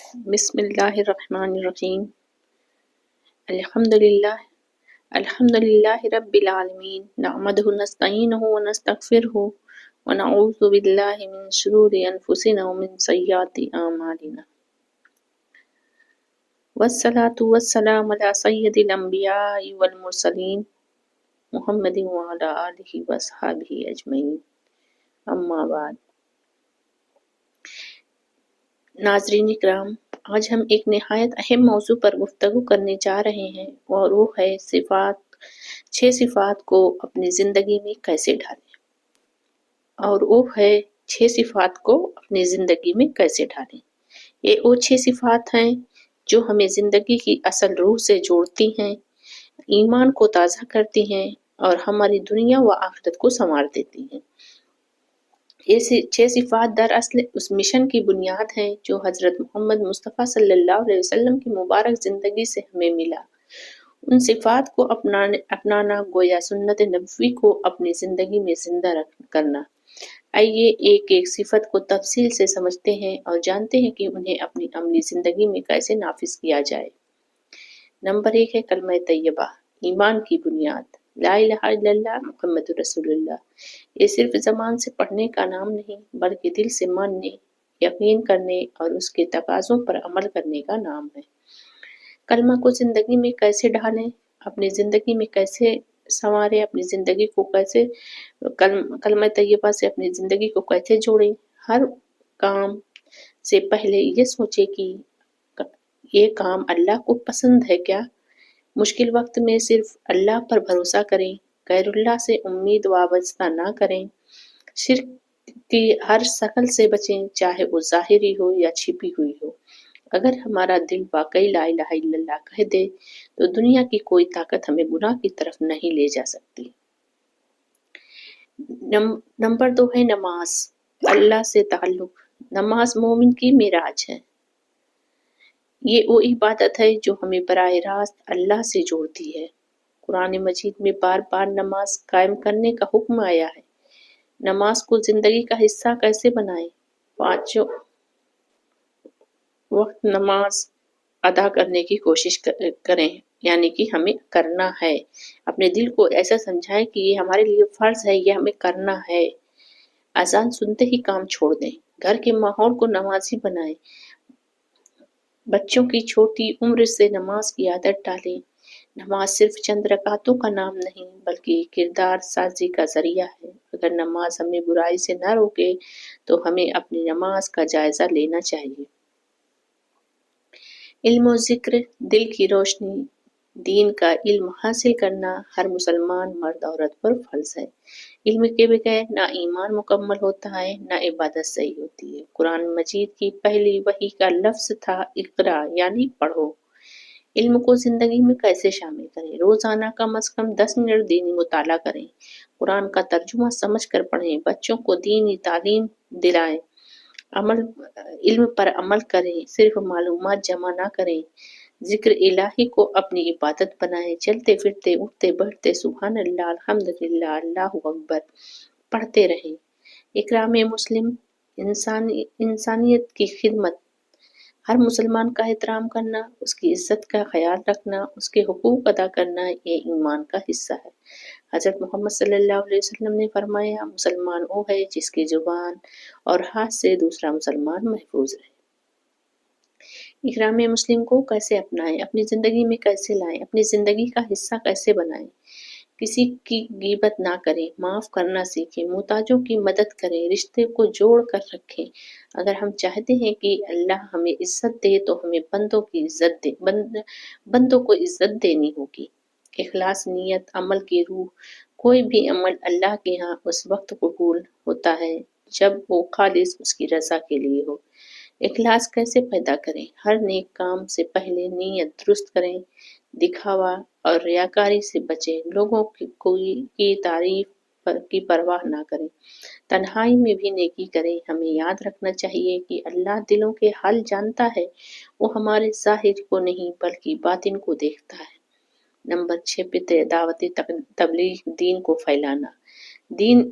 بسم اللہ الرحمن الرحیم الحمد للہ رب العالمین نحمدہ ونستعینہ ونستغفرہ ونعوذ باللہ من شرور انفسنا ومن سیئات اعمالنا والصلاة والسلام علی سید الانبیاء والمرسلین محمد وعلی آلہ واصحابہ اجمعین اما بعد۔ ناظرین اکرام، آج ہم ایک نہایت اہم موضوع پر گفتگو کرنے جا رہے ہیں اور وہ ہے چھ صفات کو اپنی زندگی میں کیسے ڈھالیں۔ یہ وہ 6 صفات ہیں جو ہمیں زندگی کی اصل روح سے جوڑتی ہیں، ایمان کو تازہ کرتی ہیں اور ہماری دنیا و آخرت کو سنوار دیتی ہیں۔ یہ 6 صفات دراصل اس مشن کی بنیاد ہیں جو حضرت محمد مصطفیٰ صلی اللہ علیہ وسلم کی مبارک زندگی سے ہمیں ملا۔ ان صفات کو اپنانا گویا سنت نبوی کو اپنی زندگی میں زندہ کرنا۔ آئیے ایک ایک صفت کو تفصیل سے سمجھتے ہیں اور جانتے ہیں کہ انہیں اپنی عملی زندگی میں کیسے نافذ کیا جائے۔ نمبر 1 ہے کلمہ طیبہ، ایمان کی بنیاد۔ لا الہ الا اللہ محمد رسول اللہ۔ یہ صرف زبان سے پڑھنے کا نام نہیں بلکہ دل سے ماننے، یقین کرنے اور اس کے تقاضوں پر عمل کرنے کا نام ہے۔ کلمہ کو زندگی میں کیسے ڈھالیں، اپنی زندگی میں کیسے سنواریں، اپنی زندگی کو کیسے کلمہ طیبہ سے اپنی زندگی کو کیسے جوڑیں۔ ہر کام سے پہلے یہ سوچیں کہ یہ کام اللہ کو پسند ہے کیا۔ مشکل وقت میں صرف اللہ پر بھروسہ کریں، غیر اللہ سے امید وابستہ نہ کریں، شرک کی ہر شکل سے بچیں، چاہے وہ ظاہری ہو یا چھپی ہوئی ہو۔ اگر ہمارا دل واقعی لا الہ الا اللہ کہہ دے تو دنیا کی کوئی طاقت ہمیں گناہ کی طرف نہیں لے جا سکتی۔ نمبر 2 ہے نماز، اللہ سے تعلق۔ نماز مومن کی معراج ہے۔ یہ وہ عبادت ہے جو ہمیں براہ راست اللہ سے جوڑتی ہے۔ قرآن مجید میں بار بار نماز قائم کرنے کا حکم آیا ہے۔ نماز کو زندگی کا حصہ کیسے بنائیں؟ 5 وقت نماز ادا کرنے کی کوشش کریں، یعنی کہ ہمیں کرنا ہے۔ اپنے دل کو ایسا سمجھائیں کہ یہ ہمارے لیے فرض ہے، یہ ہمیں کرنا ہے۔ اذان سنتے ہی کام چھوڑ دیں، گھر کے ماحول کو نمازی بنائیں، بچوں کی چھوٹی عمر سے نماز کی عادت ڈالیں۔ نماز صرف چند رکعتوں کا نام نہیں بلکہ کردار سازی کا ذریعہ ہے۔ اگر نماز ہمیں برائی سے نہ روکے تو ہمیں اپنی نماز کا جائزہ لینا چاہیے۔ علم و ذکر، دل کی روشنی۔ دین کا علم حاصل کرنا ہر مسلمان مرد عورت پر فرض ہے۔ علم کے بغیر نہ ایمان مکمل ہوتا ہے نہ عبادت صحیح ہوتی ہے۔ قرآن مجید کی پہلی وحی کا لفظ تھا اقرا، یعنی پڑھو۔ علم کو زندگی میں کیسے شامل کریں؟ روزانہ کم از کم 10 منٹ دینی مطالعہ کریں، قرآن کا ترجمہ سمجھ کر پڑھیں، بچوں کو دینی تعلیم دلائیں، علم پر عمل کریں، صرف معلومات جمع نہ کریں۔ ذکر الہی کو اپنی عبادت بنائیں، چلتے پھرتے اٹھتے بیٹھتے سبحان اللہ، الحمدللہ، اللہ اکبر پڑھتے رہیں۔ اکرام مسلم، انسانیت کی خدمت، ہر مسلمان کا احترام کرنا، اس کی عزت کا خیال رکھنا، اس کے حقوق ادا کرنا، یہ ایمان کا حصہ ہے۔ حضرت محمد صلی اللہ علیہ وسلم نے فرمایا، مسلمان وہ ہے جس کی زبان اور ہاتھ سے دوسرا مسلمان محفوظ رہے۔ اکرام مسلم کو کیسے اپنائیں، اپنی زندگی میں کیسے لائیں، اپنی زندگی کا حصہ کیسے بنائیں؟ کسی کی غیبت نہ کریں، معاف کرنا سیکھیں، محتاجوں کی مدد کریں، رشتے کو جوڑ کر رکھیں۔ اگر ہم چاہتے ہیں کہ اللہ ہمیں عزت دے تو ہمیں بندوں کو عزت دینی ہوگی۔ اخلاص نیت، عمل کی روح۔ کوئی بھی عمل اللہ کے ہاں اس وقت قبول ہوتا ہے جب وہ خالص اس کی رضا کے لیے ہو۔ اخلاص کیسے پیدا کریں؟ ہر نیک کام سے پہلے نیت درست کریں، دکھاوا اور ریاکاری سے بچیں، لوگوں کی تعریف کی پرواہ نہ کریں، تنہائی میں بھی نیکی کریں۔ ہمیں یاد رکھنا چاہیے کہ اللہ دلوں کے حال جانتا ہے، وہ ہمارے ظاہر کو نہیں بلکہ باطن کو دیکھتا ہے۔ نمبر 6 دعوت تبلیغ، دین کو پھیلانا۔ دین